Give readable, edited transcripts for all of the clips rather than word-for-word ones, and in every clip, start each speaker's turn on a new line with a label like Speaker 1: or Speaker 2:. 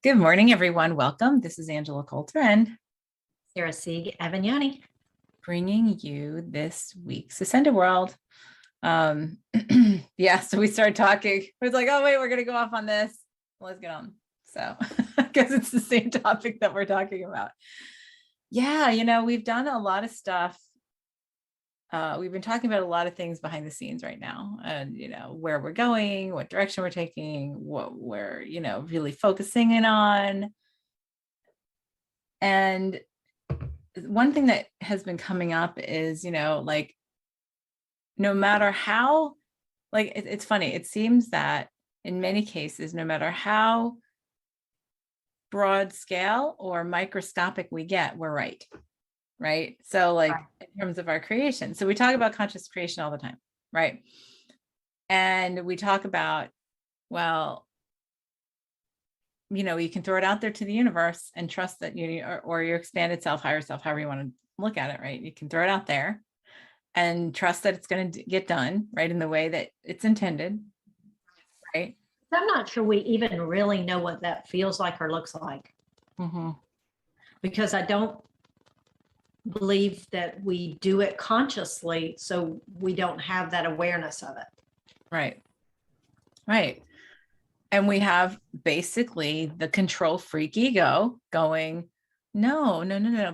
Speaker 1: Good morning, everyone. Welcome. This is Angela Coulter and
Speaker 2: Sarah Sieg Avagnani.
Speaker 1: bringing you this week's Ascended World. Yeah, so we started talking. It was like, oh, wait, we're going to go off on this. Let's get on. So I guess it's the same topic that we're talking about. Yeah, we've done a lot of stuff. We've been talking about a lot of things behind the scenes right now, and where we're going, what direction we're taking, what we're really focusing in on. And one thing that has been coming up is like, no matter how, like it's funny, it seems that in many cases, no matter how broad scale or microscopic we get, we're right? So like in terms of our creation. So we talk about conscious creation all the time, right? And we talk about, well, you can throw it out there to the universe and trust that or your expanded self, higher self, however you want to look at it, right? You can throw it out there and trust that it's going to get done, right, in the way that it's intended, right?
Speaker 2: I'm not sure we even really know what that feels like or looks like, because I don't believe that we do it consciously, so we don't have that awareness of it.
Speaker 1: Right. And we have basically the control freak ego going, no,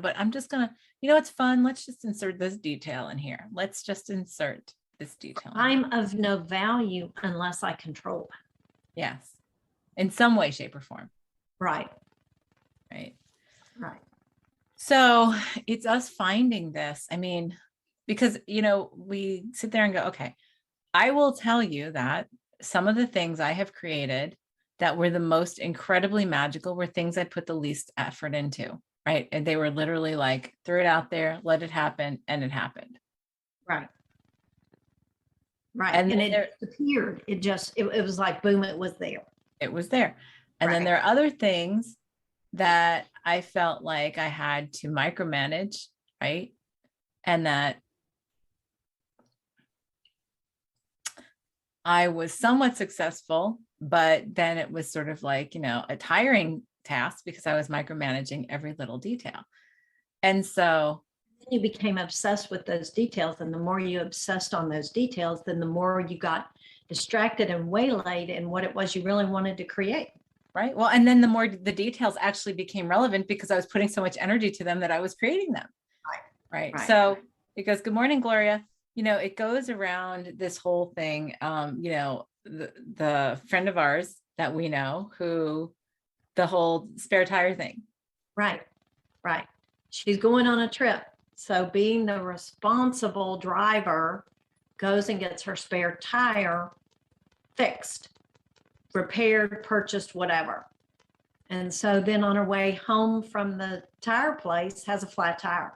Speaker 1: but I'm just gonna, it's fun. Let's just insert this detail in here. Let's just insert this detail.
Speaker 2: I'm of no value unless I control it.
Speaker 1: Yes. In some way, shape, or form.
Speaker 2: Right.
Speaker 1: So it's us finding this. I mean, because, we sit there and go, okay, I will tell you that some of the things I have created that were the most incredibly magical were things I put the least effort into, right? And they were literally like, threw it out there, let it happen, and it happened.
Speaker 2: Right. And it disappeared. It was like, boom, it was there.
Speaker 1: It was there. And then there are other things that I felt like I had to micromanage, right? And that I was somewhat successful, but then it was sort of like, a tiring task because I was micromanaging every little detail. And so
Speaker 2: you became obsessed with those details. And the more you obsessed on those details, then the more you got distracted and waylaid in what it was you really wanted to create.
Speaker 1: Right. Well, and then the more the details actually became relevant because I was putting so much energy to them that I was creating them. Right. So it goes, good morning, Gloria. It goes around this whole thing. The friend of ours that we know who the whole spare tire thing.
Speaker 2: Right. She's going on a trip. So being the responsible driver, goes and gets her spare tire fixed, repaired, purchased, whatever. And so then on her way home from the tire place has a flat tire.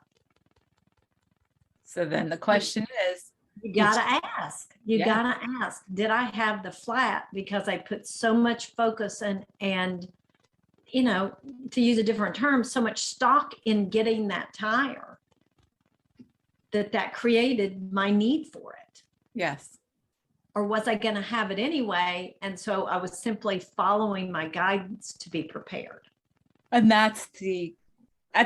Speaker 1: So then the question is,
Speaker 2: you gotta ask, did I have the flat because I put so much focus and to use a different term, so much stock in getting that tire that created my need for it?
Speaker 1: Yes.
Speaker 2: Or was I going to have it anyway? And so I was simply following my guidance to be prepared.
Speaker 1: And that's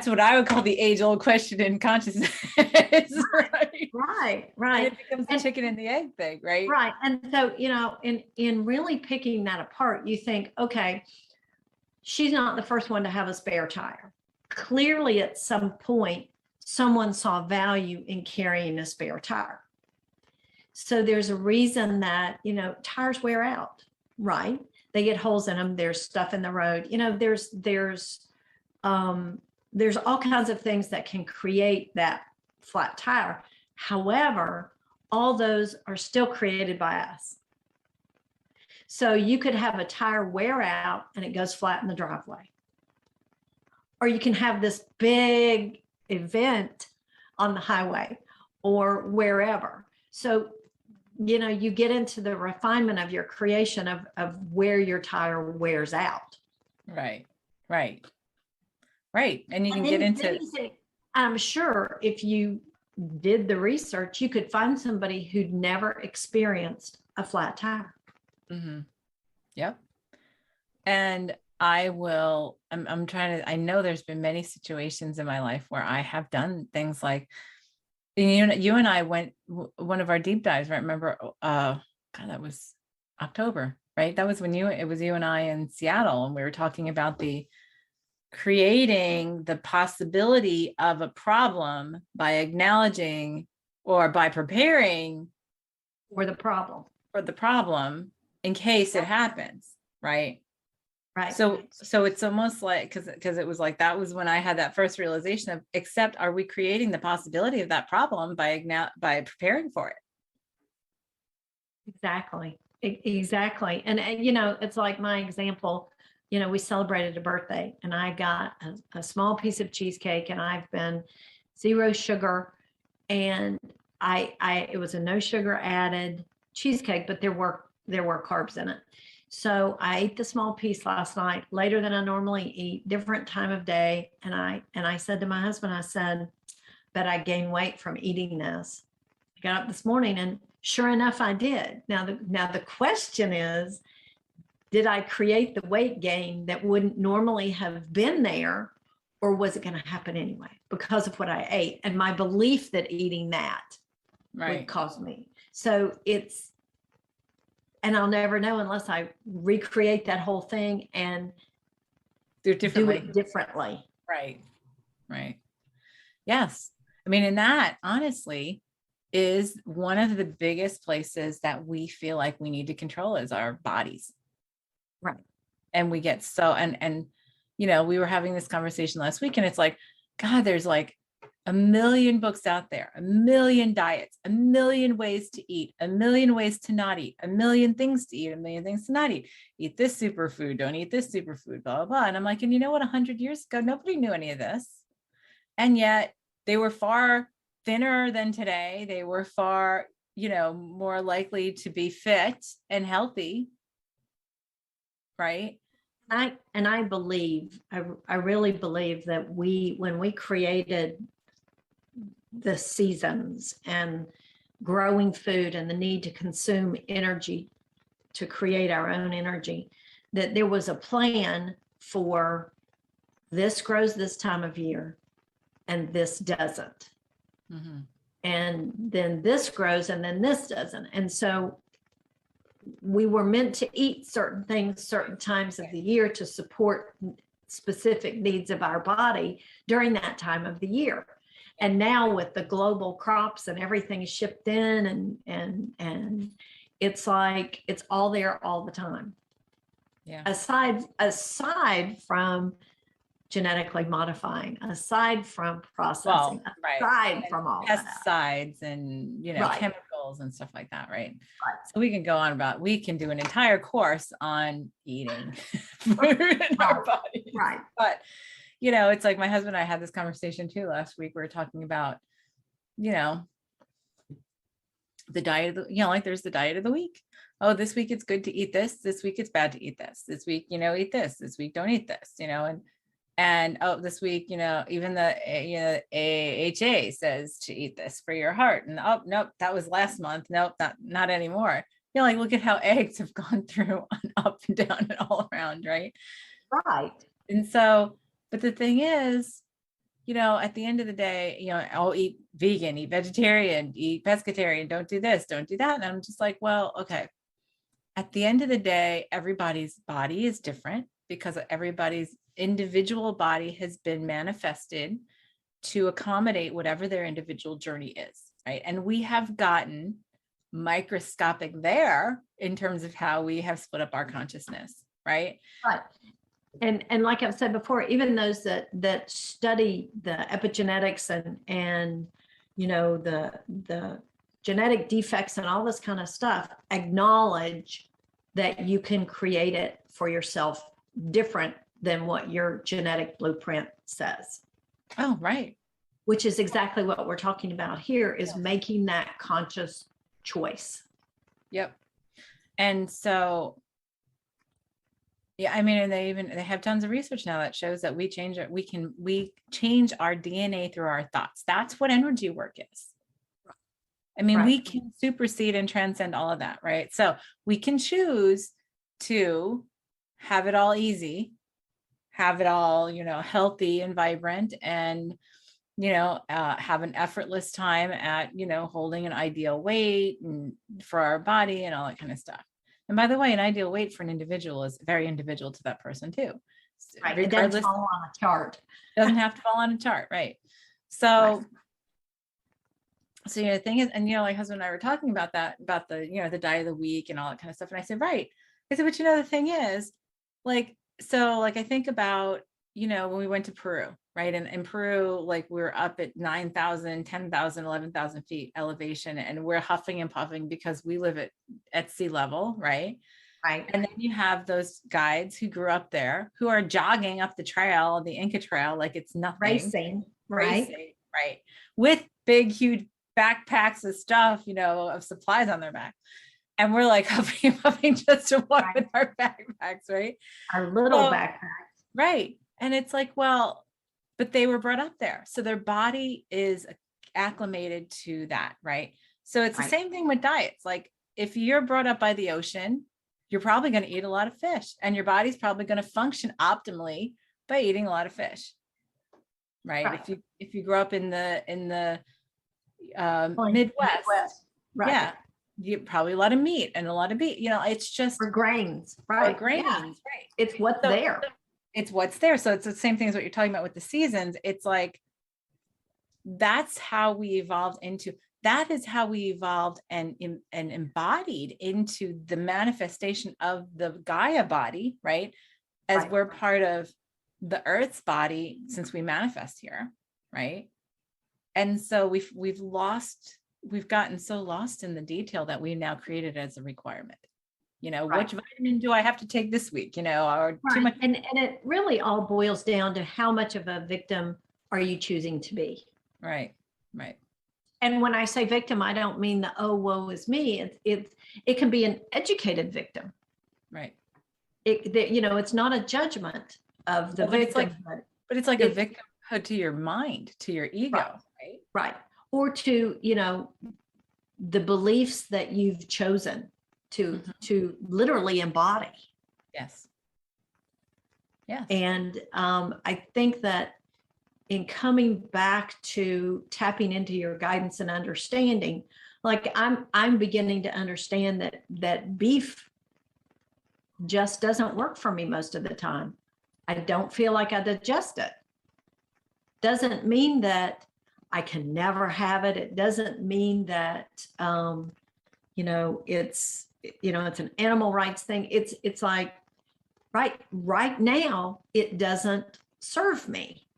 Speaker 1: what I would call the age-old question in consciousness.
Speaker 2: Right.
Speaker 1: And it becomes the chicken and the egg thing, right?
Speaker 2: Right. And so, in really picking that apart, you think, okay, she's not the first one to have a spare tire. Clearly, at some point, someone saw value in carrying a spare tire. So there's a reason that, tires wear out, right? They get holes in them. There's stuff in the road. There's all kinds of things that can create that flat tire. However, all those are still created by us. So you could have a tire wear out and it goes flat in the driveway. Or you can have this big event on the highway or wherever. So, you get into the refinement of your creation of where your tire wears out.
Speaker 1: Right. And you can get into,
Speaker 2: I'm sure if you did the research, you could find somebody who'd never experienced a flat tire.
Speaker 1: Yep. And I'm trying to, I know there's been many situations in my life where I have done things like, you and I went one of our deep dives, right? Remember, God, that was October, right? That was when it was you and I in Seattle, and we were talking about the creating the possibility of a problem by acknowledging or by preparing
Speaker 2: Or the problem.
Speaker 1: for the problem in case it happens, right?
Speaker 2: Right.
Speaker 1: So it's almost like, because it was like, that was when I had that first realization of, except, are we creating the possibility of that problem by preparing for it?
Speaker 2: Exactly. Exactly. And, it's like my example, we celebrated a birthday and I got a small piece of cheesecake, and I've been 0 sugar, and it was a no sugar added cheesecake, but there were carbs in it. So I ate the small piece last night, later than I normally eat, different time of day. And I said to my husband, I said, "Bet I gained weight from eating this." I got up this morning and sure enough, I did. Now the question is, did I create the weight gain that wouldn't normally have been there, or was it going to happen anyway because of what I ate and my belief that eating that would
Speaker 1: Right.
Speaker 2: cause me? So and I'll never know unless I recreate that whole thing and
Speaker 1: Do
Speaker 2: do
Speaker 1: differently.
Speaker 2: it differently.
Speaker 1: Right. Right. Yes. I mean, and that honestly is one of the biggest places that we feel like we need to control is our bodies.
Speaker 2: Right.
Speaker 1: And we get so, and we were having this conversation last week, and it's like, God, there's like a million books out there, a million diets, a million ways to eat, a million ways to not eat, a million things to eat, a million things to not eat. Eat this superfood, don't eat this superfood, blah, blah, blah. And I'm like, and you know what, 100 years ago, nobody knew any of this. And yet they were far thinner than today. They were far, more likely to be fit and healthy. Right.
Speaker 2: I believe, I really believe that when we created the seasons and growing food and the need to consume energy to create our own energy, that there was a plan for this grows this time of year and this doesn't.
Speaker 1: Mm-hmm.
Speaker 2: And then this grows and then this doesn't. And so we were meant to eat certain things certain times of the year to support specific needs of our body during that time of the year. And now with the global crops and everything shipped in, and it's like it's all there all the time.
Speaker 1: Yeah.
Speaker 2: Aside from genetically modifying, aside from processing, aside from all
Speaker 1: pesticides and
Speaker 2: Right.
Speaker 1: chemicals and stuff like that, right?
Speaker 2: Right.
Speaker 1: So we can do an entire course on eating food in our bodies.
Speaker 2: Right.
Speaker 1: But it's like my husband and I had this conversation too last week. We were talking about, the diet of the, like there's the diet of the week. Oh, this week it's good to eat this. This week it's bad to eat this. This week, eat this. This week don't eat this, and oh, this week, even the AHA says to eat this for your heart. And oh, nope, that was last month. Nope, not anymore. Like look at how eggs have gone through up and down and all around, right?
Speaker 2: Right.
Speaker 1: And so, but the thing is, at the end of the day, I'll eat vegan, eat vegetarian, eat pescatarian, don't do this, don't do that. And I'm just like, well, okay. At the end of the day, everybody's body is different because everybody's individual body has been manifested to accommodate whatever their individual journey is, right? And we have gotten microscopic there in terms of how we have split up our consciousness, right?
Speaker 2: Right. And like I've said before, even those that study the epigenetics and the genetic defects and all this kind of stuff acknowledge that you can create it for yourself different than what your genetic blueprint says.
Speaker 1: Oh, right.
Speaker 2: Which is exactly what we're talking about here, is making that conscious choice.
Speaker 1: Yep. And so, yeah, I mean, and they have tons of research now that shows that we change our DNA through our thoughts. That's what energy work is. I mean, we can supersede and transcend all of that, right? So we can choose to have it all easy have it all, healthy and vibrant, and, have an effortless time at, holding an ideal weight and for our body and all that kind of stuff. And by the way, an ideal weight for an individual is very individual to that person too.
Speaker 2: Right. It doesn't fall on a chart.
Speaker 1: Doesn't have to fall on a chart. Right. So,
Speaker 2: Right.
Speaker 1: so, the thing is, and, my husband and I were talking about that, about the, the diet of the week and all that kind of stuff. And I said, right. I said, but the thing is, like, so like, I think about, when we went to Peru, right. And in Peru, like we were up at 9,000, 10,000, 11,000 feet elevation, and we're huffing and puffing because we live at sea level. Right.
Speaker 2: Right.
Speaker 1: And then you have those guides who grew up there, who are jogging up the trail, the Inca Trail, like it's nothing.
Speaker 2: Racing. Right.
Speaker 1: Right. With big, huge backpacks of stuff, of supplies on their back. And we're like huffing and puffing just to walk with our backpacks, right?
Speaker 2: Our little backpacks.
Speaker 1: Right. And it's like, well, but they were brought up there. So their body is acclimated to that, right? So it's the same thing with diets. Like if you're brought up by the ocean, you're probably going to eat a lot of fish, and your body's probably going to function optimally by eating a lot of fish. Right. If you grow up in the Midwest,
Speaker 2: right.
Speaker 1: Yeah, you probably a lot of meat and a lot of beef. It's just
Speaker 2: for grains, right?
Speaker 1: Grains,
Speaker 2: yeah.
Speaker 1: Right?
Speaker 2: It's what's there.
Speaker 1: It's what's there. So it's the same thing as what you're talking about with the seasons. It's like that's how we evolved into. That is how we evolved and embodied into the manifestation of the Gaia body, right? As we're part of the Earth's body since we manifest here, right? And so we've gotten so lost in the detail that we now created as a requirement. Which vitamin do I have to take this week? Or too much.
Speaker 2: And it really all boils down to how much of a victim are you choosing to be?
Speaker 1: Right.
Speaker 2: And when I say victim, I don't mean the, oh, woe is me. It can be an educated victim.
Speaker 1: Right.
Speaker 2: It's not a judgment of the victim.
Speaker 1: But it's like a victimhood to your mind, to your ego. Right.
Speaker 2: Right. Or to, the beliefs that you've chosen to literally embody.
Speaker 1: Yes.
Speaker 2: And I think that in coming back to tapping into your guidance and understanding, like I'm beginning to understand that beef just doesn't work for me most of the time. I don't feel like I digest it. Doesn't mean that I can never have it. It doesn't mean that it's an animal rights thing. It's like right now it doesn't serve me.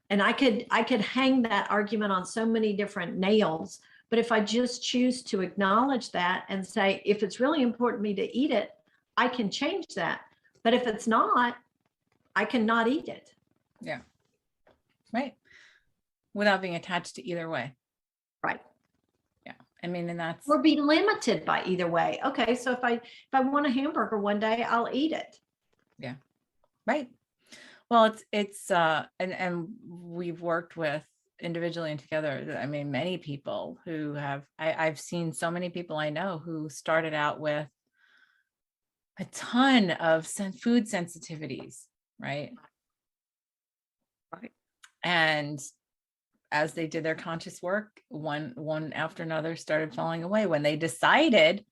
Speaker 2: And I could hang that argument on so many different nails, but if I just choose to acknowledge that and say, if it's really important to me to eat it, I can change that. But if it's not, I cannot eat it.
Speaker 1: Yeah. Right. Without being attached to either way.
Speaker 2: Right.
Speaker 1: Yeah. I mean, and that's,
Speaker 2: or be limited by either way. Okay. So if I want a hamburger one day, I'll eat it.
Speaker 1: Yeah. Right. Well, it's and we've worked with individually and together. I mean, many people who I've seen so many people I know who started out with a ton of food sensitivities, right? And as they did their conscious work, one after another started falling away when they decided,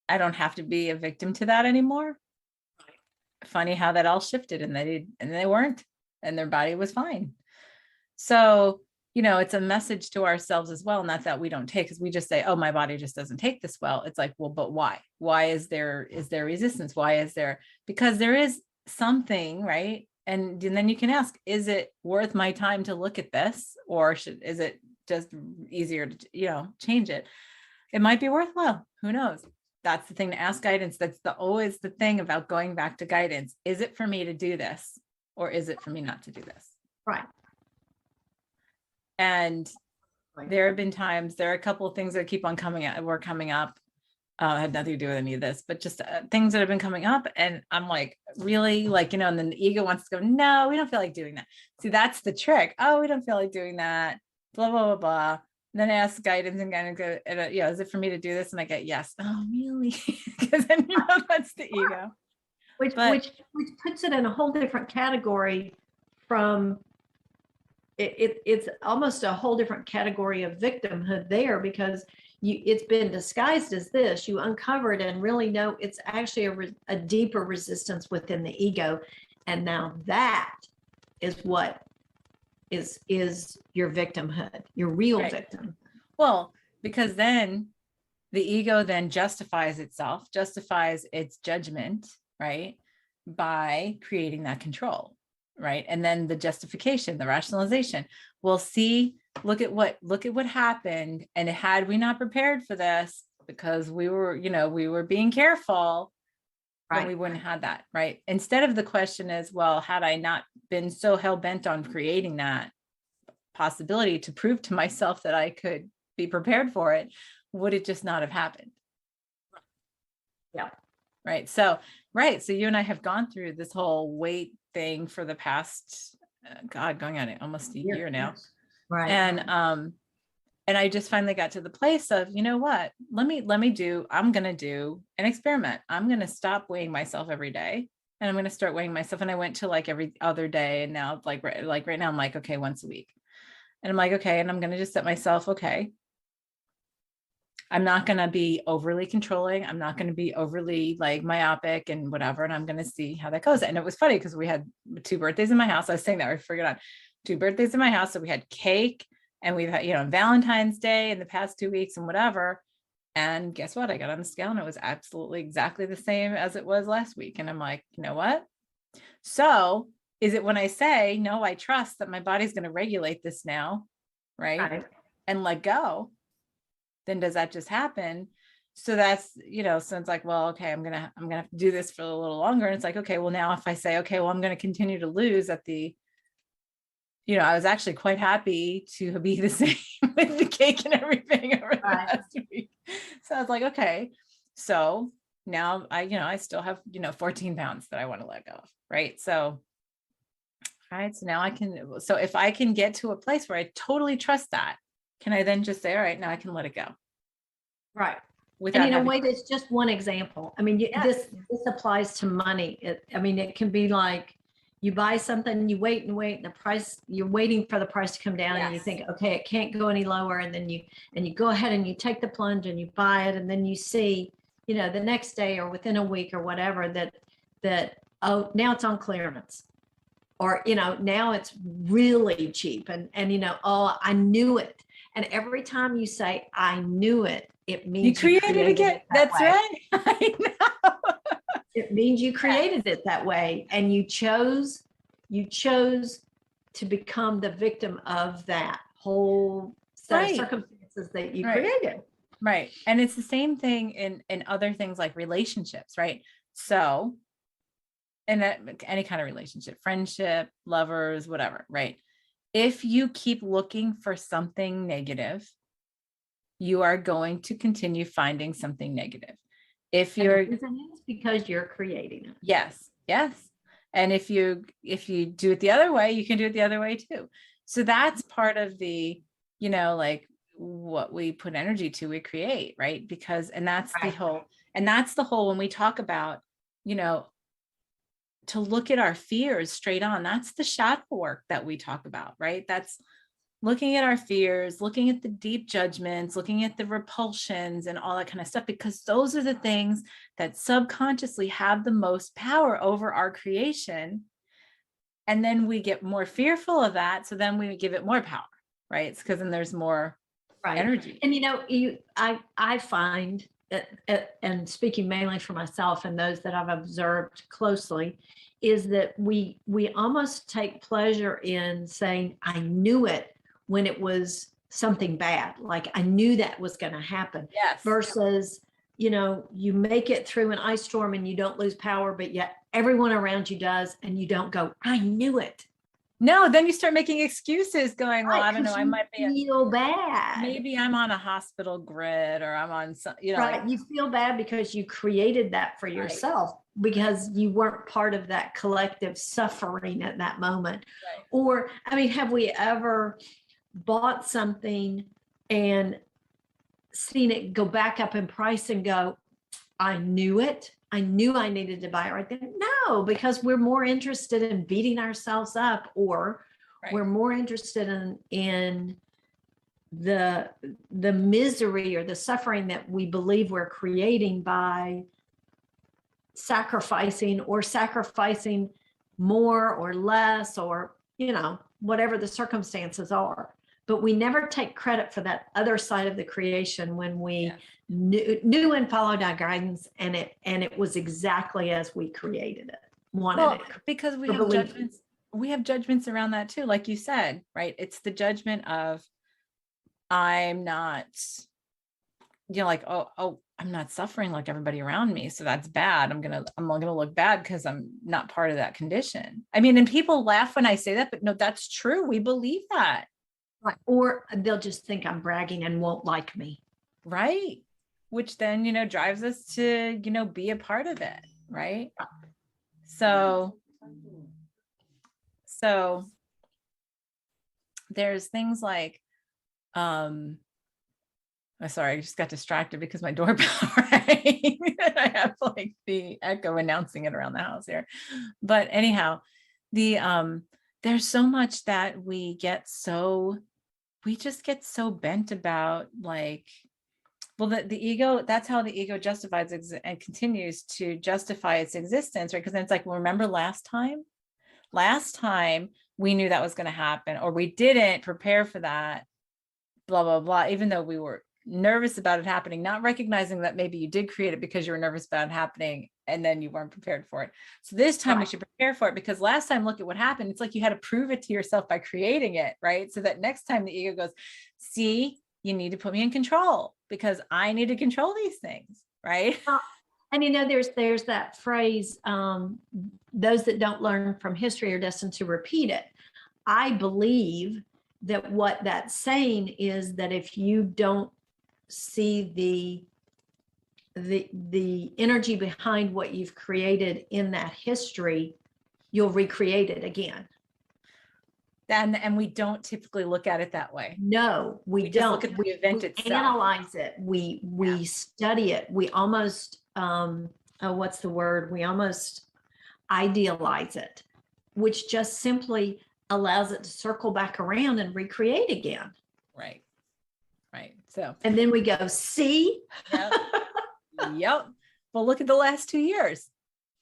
Speaker 1: I don't have to be a victim to that anymore. Funny how that all shifted, and they weren't, and their body was fine. So, it's a message to ourselves as well. Not that we don't take, because we just say, oh, my body just doesn't take this well. It's like, well, but why? Why is there resistance? Why is there? Because there is something, right? And then you can ask, is it worth my time to look at this? Or is it just easier to, change it? It might be worthwhile. Who knows? That's the thing to ask guidance. That's always the thing about going back to guidance. Is it for me to do this? Or is it for me not to do this?
Speaker 2: Right.
Speaker 1: And there have been times, there are a couple of things that keep on coming up. Had nothing to do with any of this, but just things that have been coming up. And I'm like, really? Like, and then the ego wants to go, no, we don't feel like doing that. See, that's the trick. Oh, we don't feel like doing that. Blah, blah, blah, blah. And then I ask guidance and kind of go, is it for me to do this? And I get, yes. Oh, really? Because then, that's the ego.
Speaker 2: which
Speaker 1: But
Speaker 2: puts it in a whole different category from it's almost a whole different category of victimhood there, because it's been disguised as this. You uncover it and really know it's actually a deeper resistance within the ego, and now that is what is your victimhood, your real
Speaker 1: right.
Speaker 2: victim.
Speaker 1: Well, because then the ego then justifies itself, justifies its judgment, right? By creating that control, right? And then the justification, the rationalization. Well, see, look at what happened. And had we not prepared for this, because we were being careful, then we wouldn't have that, right? Instead of the question is, well, had I not been so hell-bent on creating that possibility to prove to myself that I could be prepared for it, would it just not have happened?
Speaker 2: Yeah.
Speaker 1: Right. So you and I have gone through this whole weight thing for the past, going on it almost a year now.
Speaker 2: Right.
Speaker 1: And I just finally got to the place of, you know what, I'm going to do an experiment. I'm going to stop weighing myself every day, and I'm going to start weighing myself. And I went to like every other day. And now like right now I'm like, okay, once a week. And I'm like, okay. And I'm going to just set myself, okay, I'm not going to be overly controlling. I'm not going to be overly like myopic and whatever. And I'm going to see how that goes. And it was funny because we had 2 birthdays in my house. I was saying that, I forgot, 2 birthdays in my house. So we had cake, and we've had, Valentine's Day in the past 2 weeks and whatever. And guess what? I got on the scale and it was absolutely exactly the same as it was last week. And I'm like, you know what? So is it when I say, no, I trust that my body's going to regulate this now, right? And let go, then does that just happen? So that's, so it's like, well, okay, I'm gonna have to do this for a little longer. And it's like, okay, well, now if I say, okay, well, I'm going to continue to lose at the, I was actually quite happy to be the same with the cake and everything over the last week. So I was like, okay, so now I still have, 14 pounds that I want to let go of. Right. So, all right. So now so if I can get to a place where I totally trust that, can I then just say, all right, now I can let it go?
Speaker 2: Right.
Speaker 1: Without
Speaker 2: and in a way, that's just one example. I mean, this applies to money. It can be like you buy something, you wait and wait, and the price, you're waiting for the price to come down, and you think, okay, it can't go any lower. And then you go ahead and you take the plunge and you buy it. And then you see, the next day or within a week or whatever that, oh, now it's on clearance. Or, now it's really cheap. And oh, I knew it. And every time you say, I knew it, it means
Speaker 1: you created it again. That's right. I know.
Speaker 2: It means you created it that way. And you chose to become the victim of that whole set of circumstances that you created.
Speaker 1: Right. And it's the same thing in other things like relationships, right? So in any kind of relationship, friendship, lovers, whatever, right? If you keep looking for something negative, you are going to continue finding something negative. If you're,
Speaker 2: it's because you're creating it.
Speaker 1: Yes. And if you do it the other way, you can do it the other way too. So that's part of the, like what we put energy to, we create, right? Because, and that's the whole, when we talk about, to look at our fears straight on, that's the shadow work that we talk about, right? That's looking at our fears, looking at the deep judgments, looking at the repulsions and all that kind of stuff, because those are the things that subconsciously have the most power over our creation. And then we get more fearful of that. So then we give it more power, right? It's because then there's more energy.
Speaker 2: And, I find that, and speaking mainly for myself and those that I've observed closely, is that we almost take pleasure in saying, I knew it, when it was something bad. Like I knew that was going to happen.
Speaker 1: Yes.
Speaker 2: Versus, you make it through an ice storm and you don't lose power, but yet everyone around you does, and you don't go, I knew it.
Speaker 1: No, then you start making excuses going, well, I don't know, I might
Speaker 2: feel bad.
Speaker 1: Maybe I'm on a hospital grid, or I'm on some,
Speaker 2: Right. You feel bad because you created that for yourself, because you weren't part of that collective suffering at that moment.
Speaker 1: Right.
Speaker 2: Or, have we ever bought something and seen it go back up in price and go, I knew it? I knew I needed to buy it right then. No, because we're more interested in beating ourselves up, or we're
Speaker 1: Right.
Speaker 2: more interested in the misery or the suffering that we believe we're creating by sacrificing more or less, or whatever the circumstances are. But we never take credit for that other side of the creation when we
Speaker 1: Yes.
Speaker 2: knew and followed our guidance, and it was exactly as we created it, wanted
Speaker 1: Well,
Speaker 2: it,
Speaker 1: because
Speaker 2: or believed it.
Speaker 1: we have judgments around that too, like you said, right? It's the judgment of I'm not, like, oh, I'm not suffering like everybody around me, so that's bad. I'm gonna look bad because I'm not part of that condition. I mean, and people laugh when I say that, but no, that's true. We believe that,
Speaker 2: Right. Or they'll just think I'm bragging and won't like me.
Speaker 1: right? Which then, drives us to, be a part of it, right? So, so there's things like, sorry, I just got distracted because my doorbell rang. I have like the echo announcing it around the house here. But anyhow, there's so much that we just get so bent about, like, well, the ego, that's how the ego justifies and continues to justify its existence, right? Because then it's like, well, remember last time we knew that was going to happen, or we didn't prepare for that, blah, blah, blah, even though we were nervous about it happening, not recognizing that maybe you did create it because you were nervous about it happening and then you weren't prepared for it. So this time we should prepare for it, because last time, look at what happened. It's like you had to prove it to yourself by creating it, right? So that next time the ego goes, see, you need to put me in control because I need to control these things, right?
Speaker 2: And there's that phrase, those that don't learn from history are destined to repeat it. I believe that what that's saying is that if you don't see the energy behind what you've created in that history, you'll recreate it again.
Speaker 1: And we don't typically look at it that way.
Speaker 2: No, we
Speaker 1: just
Speaker 2: don't.
Speaker 1: look at the event itself.
Speaker 2: Analyze it. We study it. We almost what's the word? We almost idealize it, which just simply allows it to circle back around and recreate again.
Speaker 1: Right. So,
Speaker 2: and then we go, see?
Speaker 1: Yep. Well, look at the last 2 years.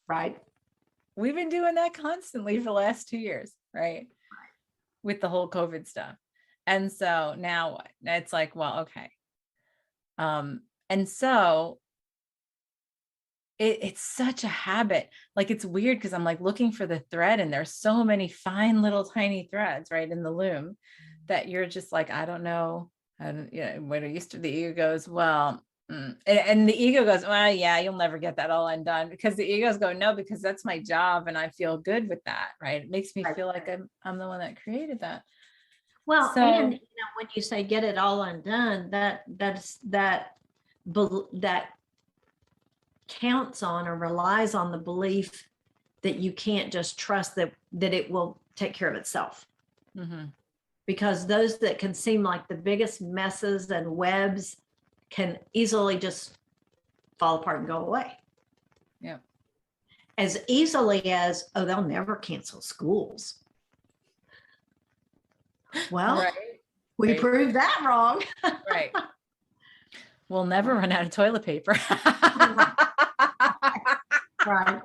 Speaker 2: Right.
Speaker 1: We've been doing that constantly for the last 2 years, right? With the whole COVID stuff. And so now what? It's like, well, okay. And so it's such a habit. Like, it's weird because I'm like looking for the thread, and there's so many fine little tiny threads right in the loom that you're just like, I don't know. And when it used to, the ego goes, well, and the ego goes, well, yeah, you'll never get that all undone, because the egos go, no, because that's my job and I feel good with that, right? It makes me feel like I'm the one that created that.
Speaker 2: Well,
Speaker 1: so,
Speaker 2: and when you say get it all undone, that counts on or relies on the belief that you can't just trust that it will take care of itself.
Speaker 1: mm-hmm.
Speaker 2: Because those that can seem like the biggest messes and webs can easily just fall apart and go away.
Speaker 1: Yeah.
Speaker 2: As easily as, oh, they'll never cancel schools. Well, we proved that wrong.
Speaker 1: Right. We'll never run out of toilet paper.
Speaker 2: Right.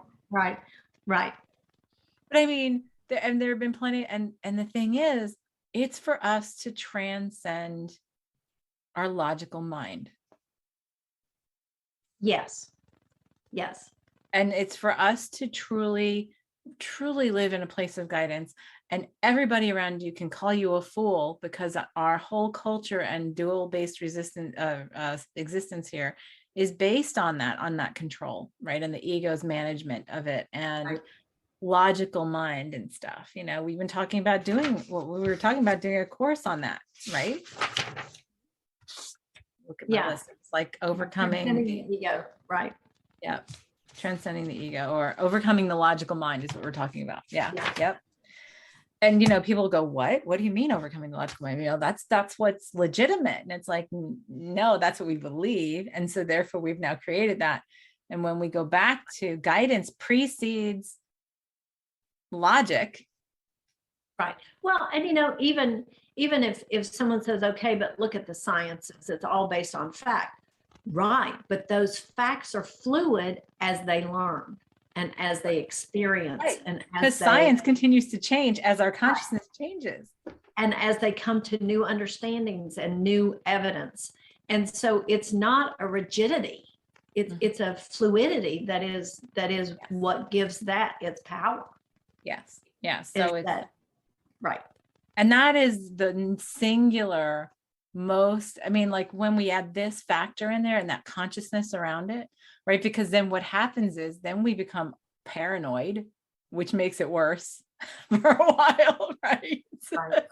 Speaker 1: But I mean, there have been plenty, and the thing is, it's for us to transcend our logical mind.
Speaker 2: Yes.
Speaker 1: And it's for us to truly live in a place of guidance. And everybody around you can call you a fool, because our whole culture and dual-based existence here is based on that control, right? And the ego's management of it, and logical mind and stuff. We've been talking about doing a course on that, right? Look at my list. It's like overcoming
Speaker 2: the ego, right?
Speaker 1: Yeah. Transcending the ego, or overcoming the logical mind, is what we're talking about. Yeah. Yep. And people go, what do you mean overcoming the logical mind? That's what's legitimate. And it's like, no, that's what we believe. And so therefore we've now created that. And when we go back to guidance precedes logic.
Speaker 2: Right. Well, and even if someone says, okay, but look at the sciences, it's all based on fact. Right. But those facts are fluid as they learn and as they experience,
Speaker 1: Right.
Speaker 2: and
Speaker 1: Because science continues to change as our consciousness changes.
Speaker 2: And as they come to new understandings and new evidence. And so it's not a rigidity. It's a fluidity that is
Speaker 1: Yes.
Speaker 2: what gives that its power.
Speaker 1: Yes. Yes. So it's
Speaker 2: that, right.
Speaker 1: And that is the singular most, I mean, like when we add this factor in there and that consciousness around it, right? Because then what happens is then we become paranoid, which makes it worse for a while, right?
Speaker 2: Right.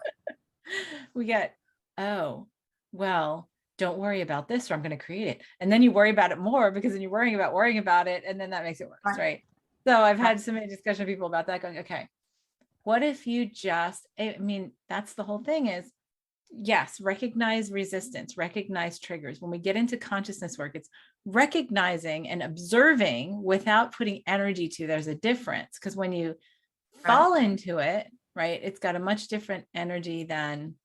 Speaker 1: We get, oh, well, don't worry about this or I'm going to create it. And then you worry about it more because then you're worrying about it. And then that makes it worse, right? So I've had so many discussions with people about that going, okay, what if you just, I mean, that's the whole thing is, yes, recognize resistance, recognize triggers. When we get into consciousness work, it's recognizing and observing without putting energy to, there's a difference. Because when you fall into it, right, it's got a much different energy than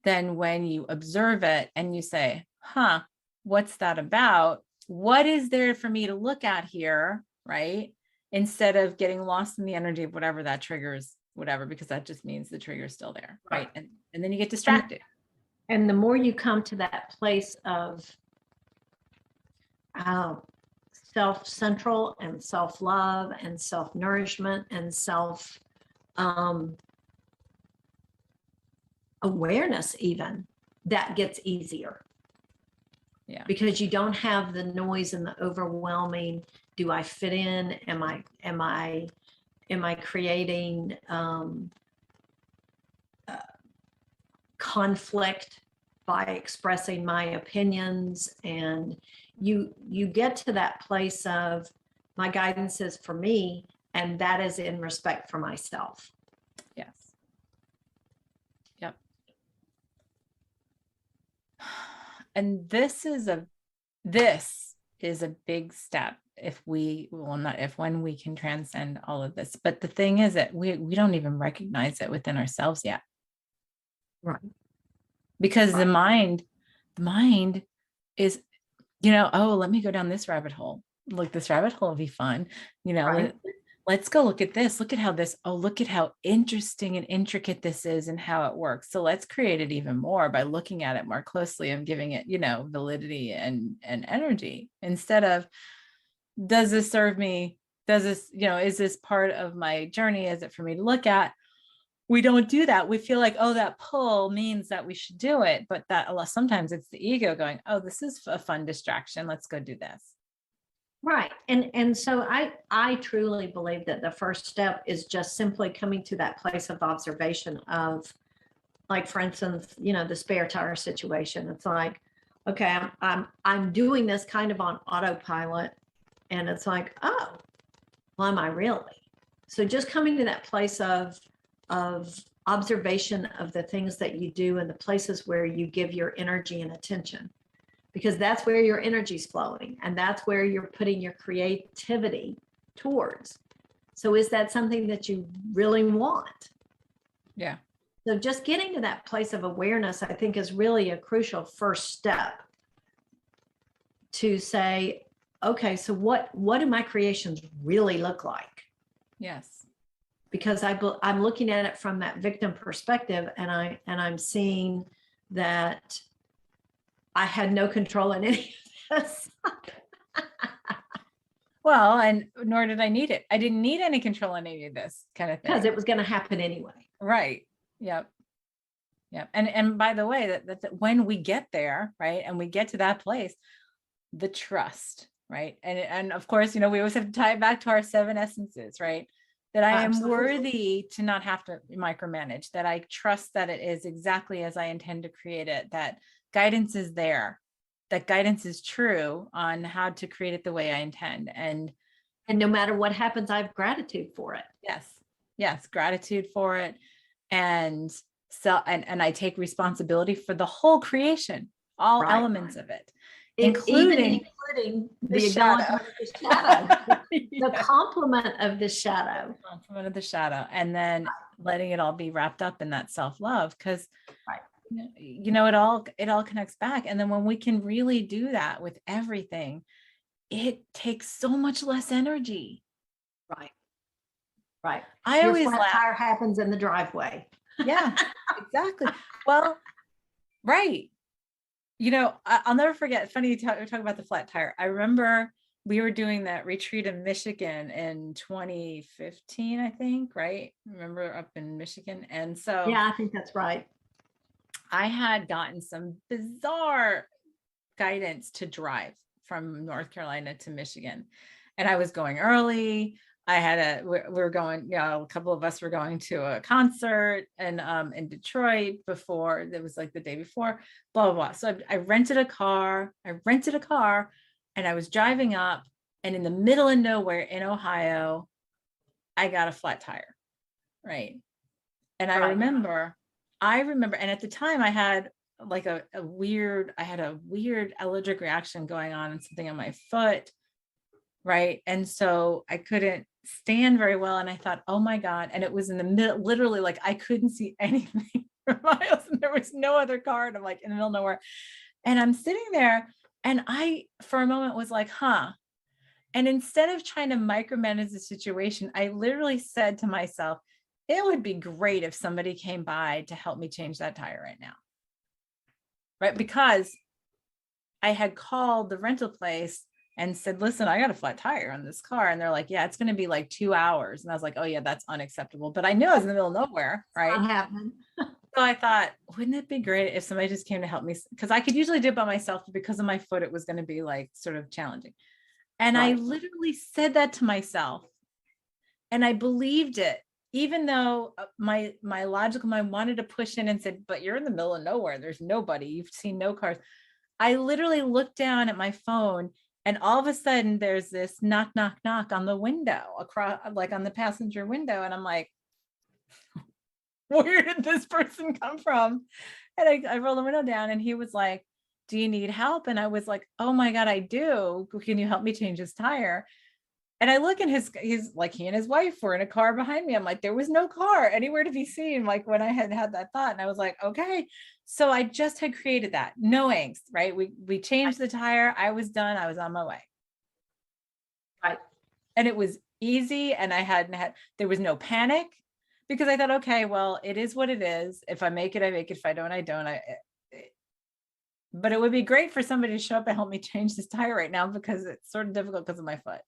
Speaker 1: when you observe it and you say, huh, what's that about? What is there for me to look at here, right? Instead of getting lost in the energy of whatever that triggers, whatever, because that just means the trigger is still there, right? And then you get distracted.
Speaker 2: And the more you come to that place of self-central and self-love and self-nourishment and awareness, even, that gets easier.
Speaker 1: Yeah.
Speaker 2: Because you don't have the noise and the overwhelming, do I fit in? Am I creating conflict by expressing my opinions? And you get to that place of, my guidance is for me, and that is in respect for myself.
Speaker 1: Yes. Yep. And this is a big step when we can transcend all of this. But the thing is that we don't even recognize it within ourselves yet.
Speaker 2: Right.
Speaker 1: Because the mind is, oh, let me go down this rabbit hole. Like, this rabbit hole will be fun. Let's go look at this. Look at how interesting and intricate this is and how it works. So let's create it even more by looking at it more closely and giving it, validity and energy, instead of, does this serve me? Does this, is this part of my journey? Is it for me to look at? We don't do that. We feel like, oh, that pull means that we should do it. But sometimes it's the ego going, oh, this is a fun distraction. Let's go do this.
Speaker 2: Right. And so I truly believe that the first step is just simply coming to that place of observation of, like, for instance, the spare tire situation. It's like, okay, I'm doing this kind of on autopilot. And it's like, oh, well, am I really? So just coming to that place of observation of the things that you do and the places where you give your energy and attention, because that's where your energy's flowing and that's where you're putting your creativity towards. So is that something that you really want?
Speaker 1: Yeah.
Speaker 2: So just getting to that place of awareness, I think, is really a crucial first step to say, okay, so what do my creations really look like?
Speaker 1: Yes.
Speaker 2: Because I'm looking at it from that victim perspective, and I'm seeing that I had no control in any of this.
Speaker 1: Well, and nor did I need it. I didn't need any control in any of this kind of thing.
Speaker 2: Because it was going to happen anyway.
Speaker 1: Right. Yep. Yep. And by the way, that when we get there, right, and we get to that place, the trust, right, and of course, we always have to tie it back to our 7 essences, right? That I am worthy to not have to micromanage, that I trust that it is exactly as I intend to create it, that guidance is there, that guidance is true on how to create it the way I intend. And
Speaker 2: no matter what happens, I have gratitude for it.
Speaker 1: Yes, gratitude for it. And so, and I take responsibility for the whole creation, all elements of it. including
Speaker 2: the
Speaker 1: shadow.
Speaker 2: acknowledgement of the shadow, the
Speaker 1: Yeah.
Speaker 2: compliment of the shadow.
Speaker 1: Compliment of the shadow, and then letting it all be wrapped up in that self-love, because
Speaker 2: Right.
Speaker 1: it all connects back. And then when we can really do that with everything, it takes so much less energy.
Speaker 2: Right. Right.
Speaker 1: I
Speaker 2: Your
Speaker 1: always
Speaker 2: flat
Speaker 1: laugh.
Speaker 2: tire happens in the driveway.
Speaker 1: Yeah, exactly. Well, right. I'll never forget. Funny you talk about the flat tire. I remember we were doing that retreat in Michigan in 2015, I think, right? Remember, up in Michigan. And so
Speaker 2: Yeah, I think that's right.
Speaker 1: I had gotten some bizarre guidance to drive from North Carolina to Michigan. And I was going early. We were going, a couple of us were going to a concert and in Detroit before. It was like the day before, blah, blah, blah. So I rented a car. And I was driving up, and in the middle of nowhere in Ohio, I got a flat tire. Right. And I
Speaker 2: Right.
Speaker 1: remember, and at the time I had like a weird allergic reaction going on and something on my foot. Right. And so I couldn't stand very well. And I thought, oh my God. And it was in the middle, literally, like I couldn't see anything for miles, and there was no other car. And I'm like in the middle of nowhere. And I'm sitting there, and I, for a moment, was like, huh. And instead of trying to micromanage the situation, I literally said to myself, it would be great if somebody came by to help me change that tire right now. Right. Because I had called the rental place and said, listen, I got a flat tire on this car. And they're like, yeah, it's going to be like 2 hours. And I was like, oh yeah, that's unacceptable. But I knew I was in the middle of nowhere. Right.
Speaker 2: Not happening.
Speaker 1: So I thought, wouldn't it be great if somebody just came to help me? Because I could usually do it by myself, but because of my foot, it was going to be like sort of challenging. And I
Speaker 2: Right.
Speaker 1: literally said that to myself, and I believed it, even though my logical mind wanted to push in and said, but you're in the middle of nowhere. There's nobody. You've seen no cars. I literally looked down at my phone, and all of a sudden there's this knock, knock, knock on the window across, like on the passenger window. And I'm like, where did this person come from? And I rolled the window down, and he was like, do you need help? And I was like, oh my God, I do. Can you help me change his tire? And I look, and he's like, he and his wife were in a car behind me. I'm like, there was no car anywhere to be seen. Like when I had that thought, and I was like, okay. So I just had created that, no angst, right? We changed the tire. I was done. I was on my way.
Speaker 2: Right.
Speaker 1: And it was easy. And there was no panic, because I thought, okay, well, it is what it is. If I make it, I make it. If I don't, I don't. But it would be great for somebody to show up and help me change this tire right now, because it's sort of difficult because of my foot.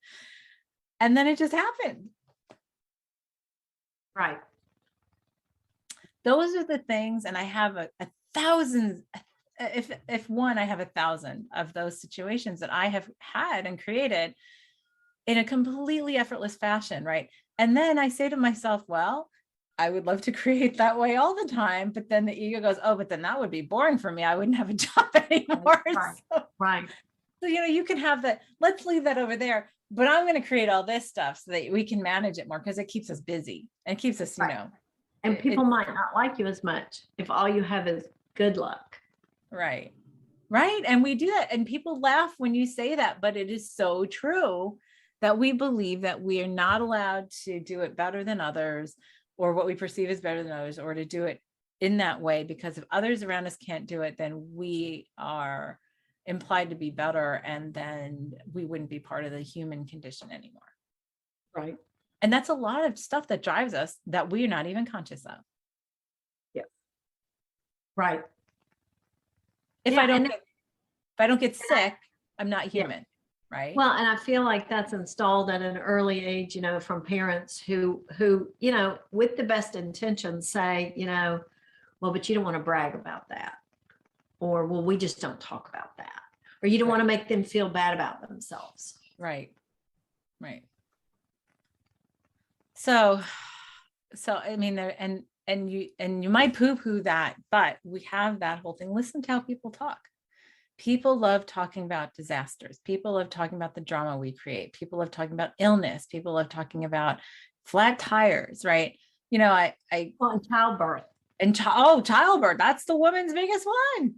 Speaker 1: And then it just happened.
Speaker 2: Right.
Speaker 1: Those are the things. And I have a thousand, if one, I have 1,000 of those situations that I have had and created in a completely effortless fashion. Right. And then I say to myself, well, I would love to create that way all the time. But then the ego goes, oh, but then that would be boring for me. I wouldn't have a job anymore.
Speaker 2: Right.
Speaker 1: So,
Speaker 2: Right.
Speaker 1: so, you can have that. Let's leave that over there. But I'm going to create all this stuff so that we can manage it more, because it keeps us busy and keeps us,
Speaker 2: Right. And people might not like you as much if all you have is good luck.
Speaker 1: Right. Right. And we do that. And people laugh when you say that, but it is so true that we believe that we are not allowed to do it better than others, or what we perceive as better than others, or to do it in that way, because if others around us can't do it, then we are implied to be better, and then we wouldn't be part of the human condition anymore.
Speaker 2: Right.
Speaker 1: And that's a lot of stuff that drives us that we're not even conscious of.
Speaker 2: Yeah. Right.
Speaker 1: If
Speaker 2: Yeah,
Speaker 1: I don't get sick, I'm not human. Right.
Speaker 2: Well, and I feel like that's installed at an early age, from parents who, with the best intentions say, well, but you don't want to brag about that. Or, well, we just don't talk about that. Or you don't want to make them feel bad about themselves.
Speaker 1: Right. Right. So I mean, there, and you might poo-poo that, but we have that whole thing. Listen to how people talk. People love talking about disasters. People love talking about the drama we create. People love talking about illness. People love talking about flat tires, right?
Speaker 2: Well, and childbirth.
Speaker 1: And childbirth, that's the woman's biggest one.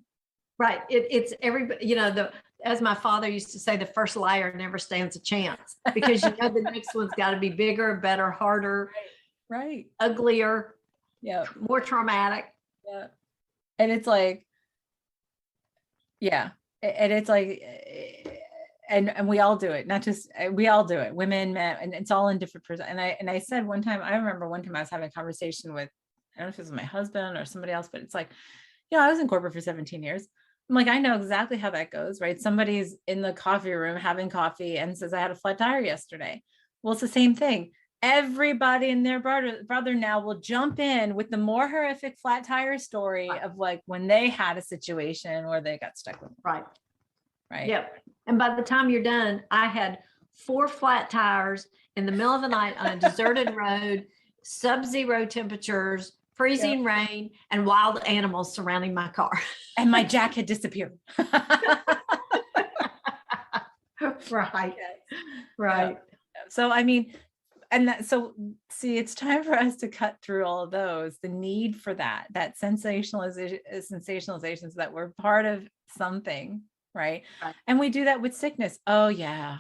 Speaker 2: Right. It's everybody, the as my father used to say, the first liar never stands a chance, because you know the next one's got to be bigger, better, harder,
Speaker 1: Right.
Speaker 2: uglier,
Speaker 1: Yeah.
Speaker 2: more traumatic.
Speaker 1: Yeah. And it's like, yeah. And it's like, and we all do it, not just, we all do it, women, men, and it's all in different person. And I said one time, I remember one time I was having a conversation with, I don't know if it was my husband or somebody else, but it's like, I was in corporate for 17 years. I'm like, I know exactly how that goes, right? Somebody's in the coffee room having coffee and says, I had a flat tire yesterday. Well, it's the same thing. Everybody and their brother now will jump in with the more horrific flat tire story of like when they had a situation where they got stuck with them.
Speaker 2: Right.
Speaker 1: Right.
Speaker 2: Yep. And by the time you're done, I had 4 flat tires in the middle of the night on a deserted road, sub-zero temperatures, freezing rain, and wild animals surrounding my car.
Speaker 1: And my jack had disappeared.
Speaker 2: Right. Right.
Speaker 1: Yeah. So, I mean, and that, so see, it's time for us to cut through all of those, the need for that sensationalization, so that we're part of something, right? And we do that with sickness. Oh yeah.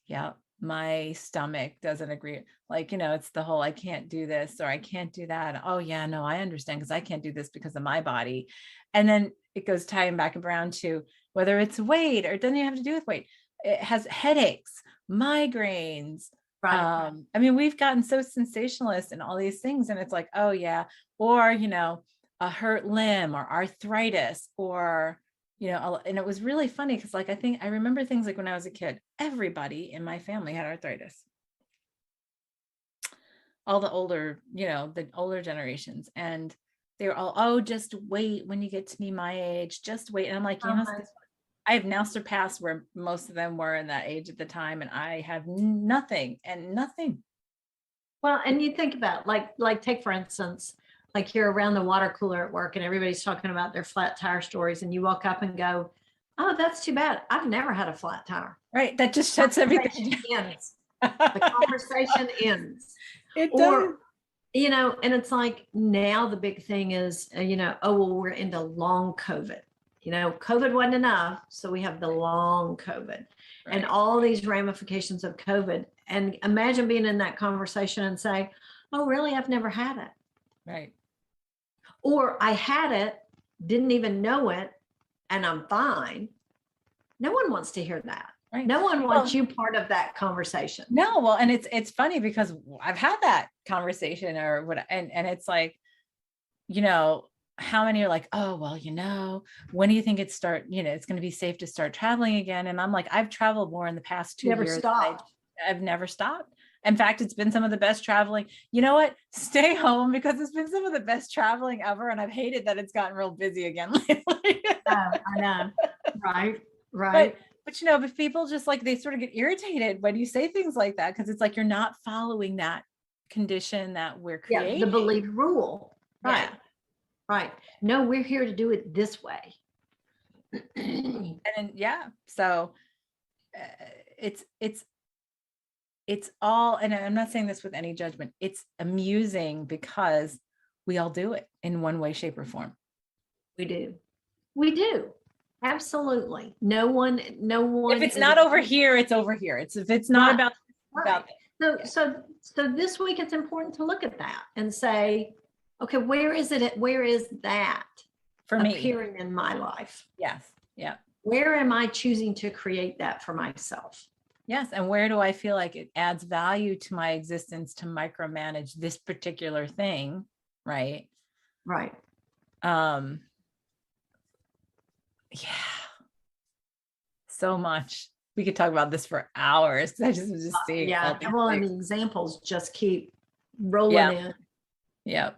Speaker 1: Yeah. My stomach doesn't agree. Like, it's the whole, I can't do this or I can't do that. Oh yeah, no, I understand because I can't do this because of my body. And then it goes tying back around to whether it's weight or it doesn't even have to do with weight. It has headaches, migraines.
Speaker 2: Right.
Speaker 1: I mean, we've gotten so sensationalist in all these things, and it's like, oh yeah, or a hurt limb or arthritis or and it was really funny because like I remember things like when I was a kid, everybody in my family had arthritis. All the older, the older generations, and they were all, oh, just wait when you get to be my age, just wait. And I'm like, I have now surpassed where most of them were in that age at the time, and I have nothing.
Speaker 2: Well, and you think about like take for instance, like you're around the water cooler at work and everybody's talking about their flat tire stories, and you walk up and go, oh, that's too bad. I've never had a flat tire.
Speaker 1: Right. That just shuts everything
Speaker 2: down. The conversation ends.
Speaker 1: It does.
Speaker 2: And it's like now the big thing is, oh, well, we're into long COVID. COVID wasn't enough. So we have the long COVID and all these ramifications of COVID. And imagine being in that conversation and say, oh, really? I've never had it.
Speaker 1: Right.
Speaker 2: Or I had it, didn't even know it, and I'm fine. No one wants to hear that. Right. No one wants you part of that conversation.
Speaker 1: No, well, and it's funny because I've had that conversation or what, and it's like, how many are like, oh, well, when do you think it's going to be safe to start traveling again? And I'm like, I've traveled more in the past 2 years.
Speaker 2: Stopped.
Speaker 1: I've never stopped. In fact, it's been some of the best traveling. You know what? Stay home because it's been some of the best traveling ever. And I've hated that it's gotten real busy again lately.
Speaker 2: I know. Right.
Speaker 1: But people just like, they sort of get irritated when you say things like that, because it's like, you're not following that condition that we're creating.
Speaker 2: Yeah, the belief rule. Right.
Speaker 1: Yeah.
Speaker 2: Right. No, we're here to do it this way.
Speaker 1: And yeah, so it's all, and I'm not saying this with any judgment, it's amusing because we all do it in one way, shape, or form.
Speaker 2: We do. Absolutely. No one.
Speaker 1: If it's not over here, it's over here. If it's not about
Speaker 2: So this week it's important to look at that and say, okay, where is that
Speaker 1: for me
Speaker 2: appearing in my life?
Speaker 1: Yes. Yeah.
Speaker 2: Where am I choosing to create that for myself?
Speaker 1: Yes. And where do I feel like it adds value to my existence to micromanage this particular thing? Right.
Speaker 2: Right.
Speaker 1: Yeah. So much. We could talk about this for hours. I just was seeing.
Speaker 2: Yeah. Well, and the examples just keep rolling in.
Speaker 1: Yeah.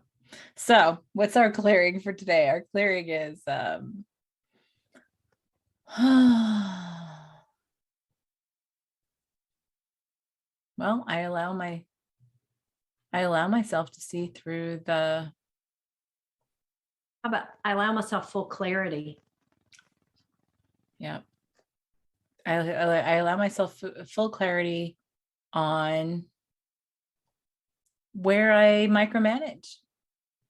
Speaker 1: So what's our clearing for today? Our clearing is, well, I allow myself to see through
Speaker 2: how about I allow myself full clarity.
Speaker 1: Yeah. I allow myself full clarity on where I micromanage.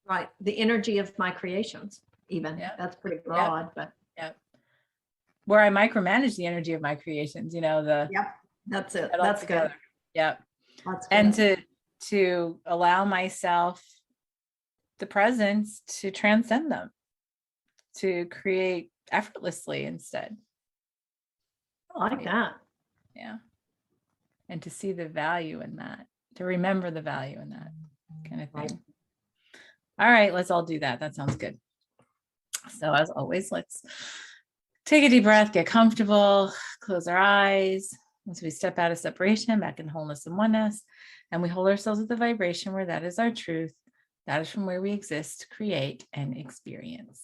Speaker 2: Right. The energy of my creations, even. Yeah. That's pretty broad, but
Speaker 1: where I micromanage the energy of my creations,
Speaker 2: Yep. That's it.
Speaker 1: it all
Speaker 2: That's good.
Speaker 1: together. Yep.
Speaker 2: That's
Speaker 1: And
Speaker 2: good.
Speaker 1: to allow myself the presence to transcend them, to create effortlessly instead.
Speaker 2: I like that.
Speaker 1: Yeah. And to see the value in that, to remember the value in that kind of thing.
Speaker 2: Right.
Speaker 1: All right, let's all do that. That sounds good. So as always, let's take a deep breath, get comfortable, close our eyes as we step out of separation, back in wholeness and oneness. And we hold ourselves at the vibration where that is our truth. That is from where we exist, create, and experience.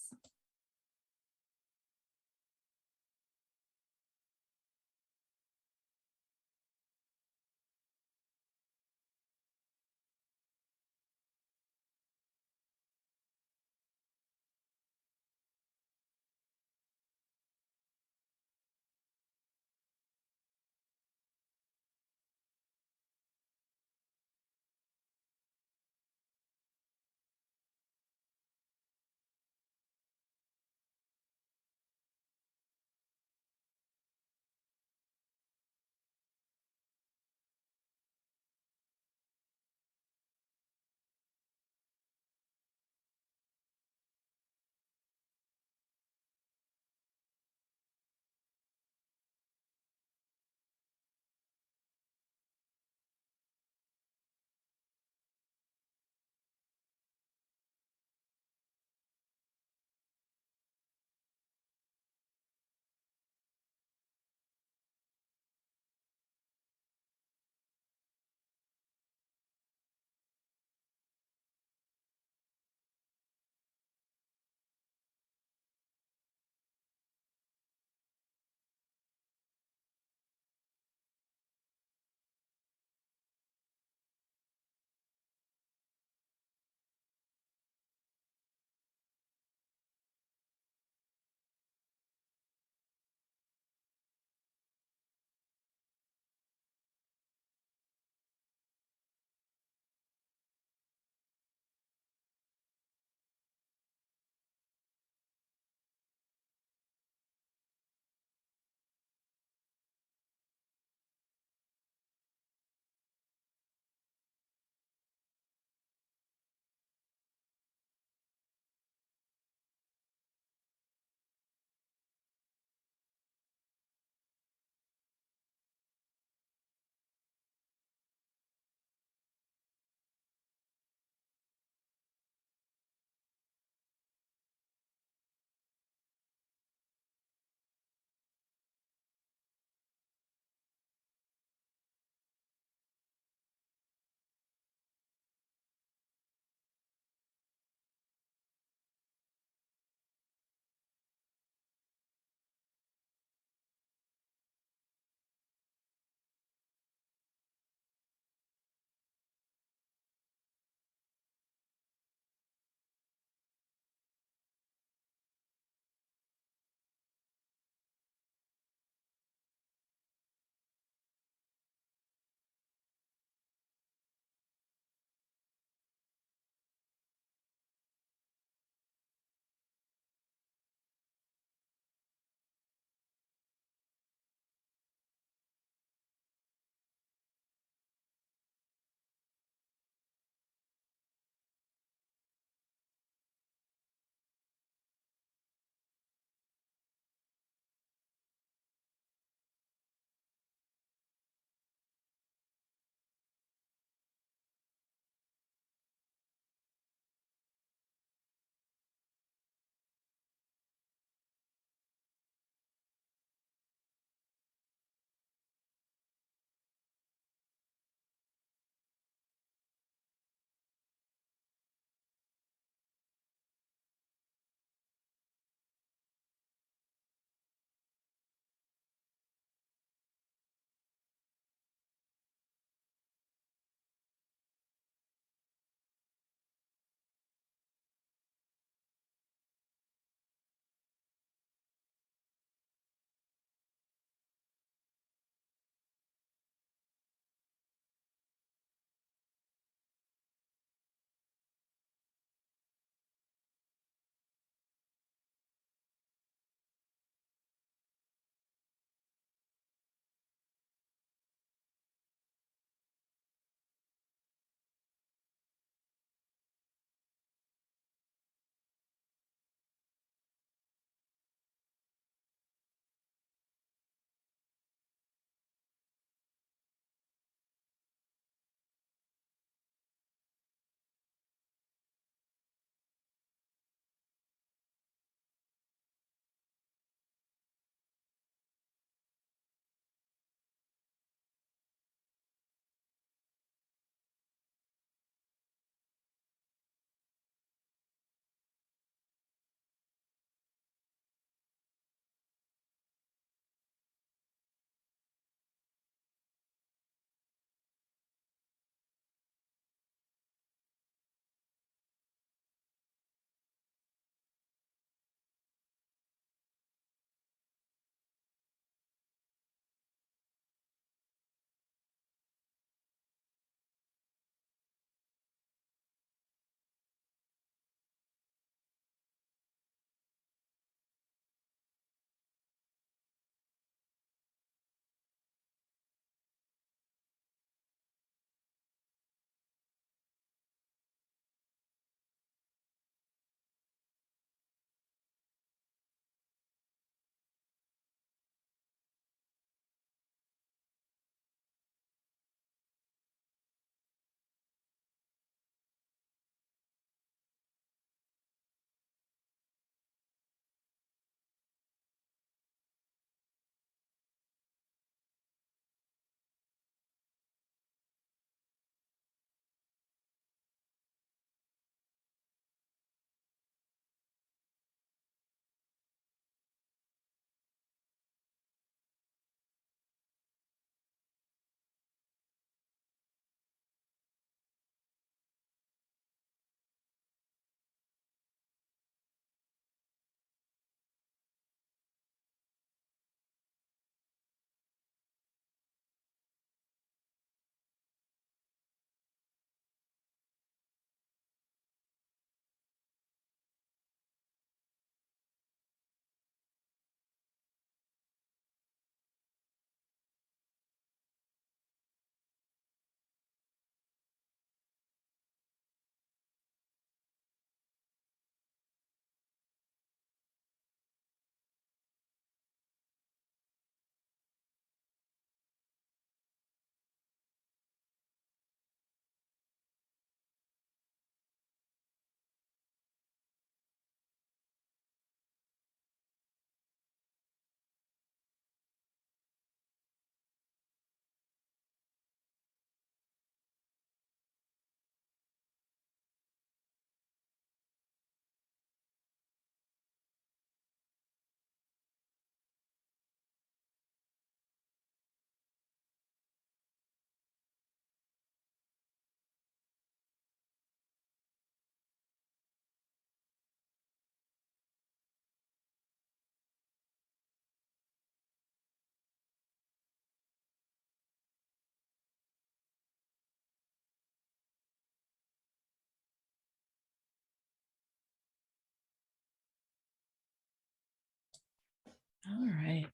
Speaker 1: All right.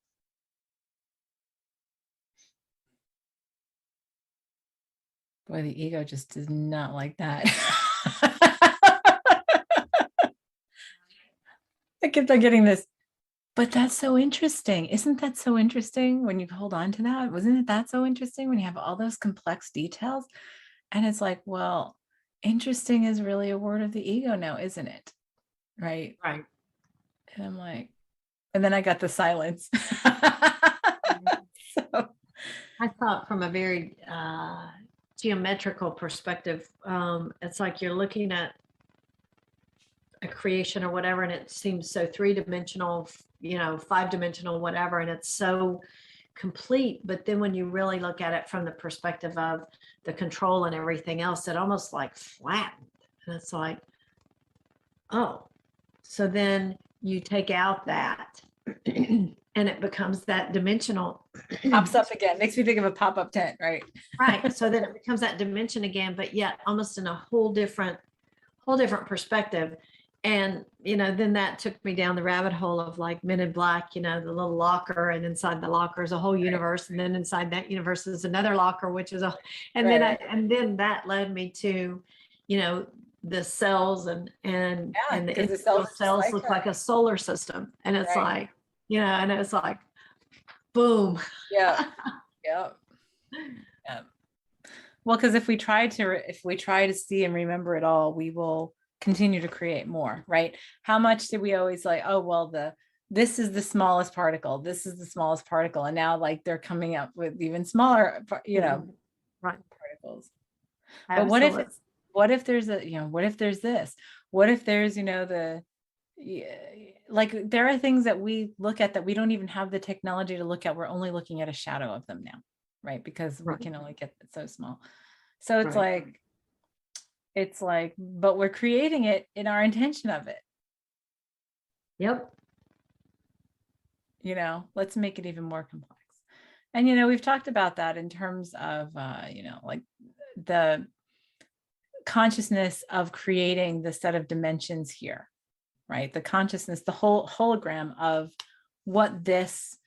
Speaker 1: Boy, the ego just does not like that. I kept on getting this, but that's so interesting. Isn't that so interesting when you hold on to that? Wasn't it that so interesting when you have all those complex details? And it's like, well, interesting is really a word of the ego now, isn't it? Right.
Speaker 2: Right.
Speaker 1: And I'm like, and then I got the silence. So,
Speaker 2: I thought from a very geometrical perspective, it's like you're looking at a creation or whatever, and it seems so three-dimensional, 5-dimensional, whatever, and it's so complete. But then when you really look at it from the perspective of the control and everything else, it almost like flattened. And it's like, oh, so then you take out that and it becomes that dimensional.
Speaker 1: pops up again. Makes me think of a pop-up tent, right?
Speaker 2: Right. So then it becomes that dimension again, but yet almost in a whole different perspective. And, then that took me down the rabbit hole of like Men in Black, the little locker, and inside the locker is a whole universe. And then inside that universe is another locker, which is and then
Speaker 1: Right.
Speaker 2: and then that led me to, the cells and the
Speaker 1: because the
Speaker 2: individual
Speaker 1: cells
Speaker 2: cells look like a solar system. And it's
Speaker 1: Right.
Speaker 2: like, and it's like, boom.
Speaker 1: Yeah. Yeah. Yeah. Well, because if we try to see and remember it all, we will continue to create more, right? How much did we always like, oh, well, this is the smallest particle, this is the smallest particle. And now like they're coming up with even smaller,
Speaker 2: Right.
Speaker 1: particles. But
Speaker 2: Absolutely.
Speaker 1: what if there's what if there's this? What if there's, like there are things that we look at that we don't even have the technology to look at. We're only looking at a shadow of them now, right? Because we
Speaker 2: Right.
Speaker 1: can only get it so small. So
Speaker 2: Right.
Speaker 1: it's like, but we're creating it in our intention of it.
Speaker 2: Yep.
Speaker 1: Let's make it even more complex. And we've talked about that in terms of like the consciousness of creating the set of dimensions here, right? The consciousness, the whole hologram of what this,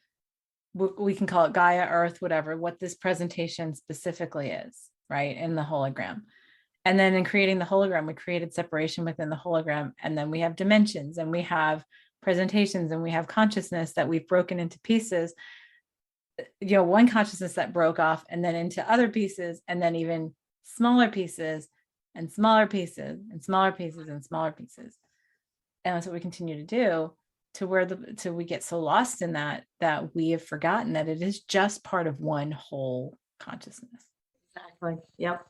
Speaker 1: we can call it Gaia, Earth, whatever, what this presentation specifically is, right? In the hologram. And then in creating the hologram, we created separation within the hologram. And then we have dimensions and we have presentations and we have consciousness that we've broken into pieces, one consciousness that broke off and then into other pieces, and then even smaller pieces and smaller pieces and smaller pieces and smaller pieces. And that's what we continue to do till we get so lost in that we have forgotten that it is just part of one whole consciousness.
Speaker 2: Exactly. Yep.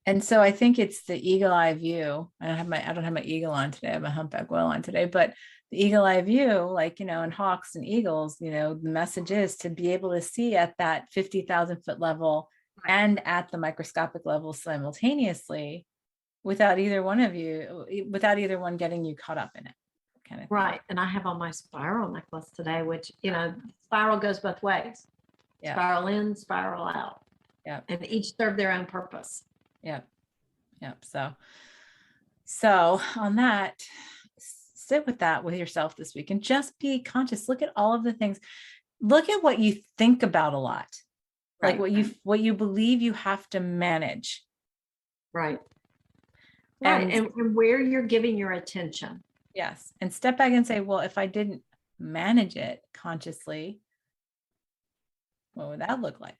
Speaker 1: And so I think it's the eagle eye view. I don't have my eagle on today. I have a humpback whale on today, but the eagle eye view, like, in hawks and eagles, the message is to be able to see at that 50,000 foot level and at the microscopic level simultaneously without either one getting you caught up in it. Kind of thing.
Speaker 2: Right. And I have on my spiral necklace today, which, spiral goes both ways.
Speaker 1: Yeah.
Speaker 2: Spiral in, spiral out.
Speaker 1: Yeah.
Speaker 2: And each serve their own purpose.
Speaker 1: Yeah. Yeah. So on that, sit with that with yourself this week and just be conscious. Look at all of the things. Look at what you think about a lot,
Speaker 2: Right.
Speaker 1: like what you believe you have to manage.
Speaker 2: Right. Right. And where you're giving your attention.
Speaker 1: Yes. And step back and say, well, if I didn't manage it consciously, what would that look like?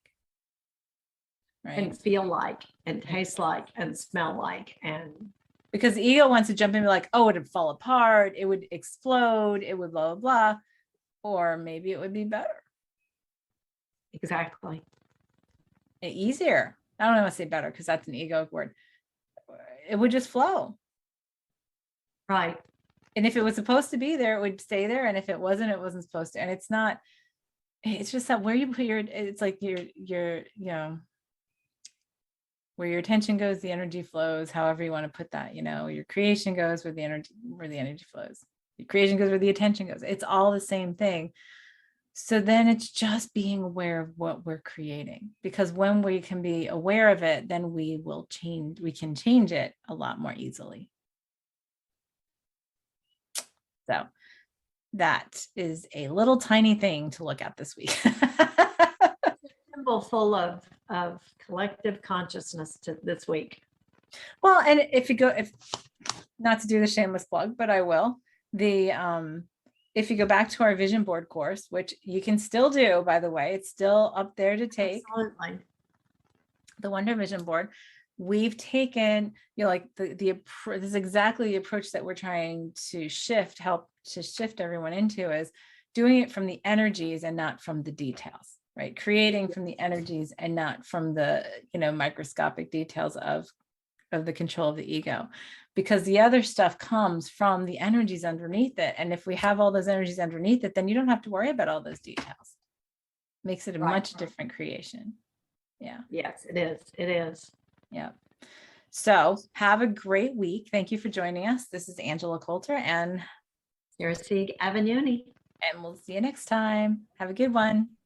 Speaker 1: Right.
Speaker 2: And feel like, and taste like, and smell like, and
Speaker 1: because the ego wants to jump in and be like, oh, it would fall apart, it would explode, it would blah, blah, blah. Or maybe it would be better.
Speaker 2: Exactly.
Speaker 1: Easier. I don't want to say better because that's an egoic word. It would just flow.
Speaker 2: Right.
Speaker 1: And if it was supposed to be there, it would stay there. And if it wasn't, it wasn't supposed to. And it's not, it's just that where you put it's like where your attention goes, the energy flows, however you want to put that, your creation goes where the energy flows. Your creation goes where the attention goes. It's all the same thing. So then it's just being aware of what we're creating, because when we can be aware of it, then we can change it a lot more easily. So that is a little tiny thing to look at this week.
Speaker 2: Symbol full of collective consciousness to this week.
Speaker 1: Well, and if not to do the shameless plug, but I will, if you go back to our vision board course, which you can still do, by the way, it's still up there to take.
Speaker 2: Absolutely.
Speaker 1: The Wonder Vision Board, we've taken, like this is exactly the approach that we're trying to help to shift everyone into, is doing it from the energies and not from the details, right? Creating from the energies and not from the, microscopic details of the control of the ego, because the other stuff comes from the energies underneath it. And if we have all those energies underneath it, then you don't have to worry about all those details. Makes it a much different creation. Yeah.
Speaker 2: Yes, it is. It is.
Speaker 1: Yeah. So have a great week. Thank you for joining us. This is Angela Coulter and
Speaker 2: Sarah Sieg Avenuni.
Speaker 1: we'll see you next time. Have a good one.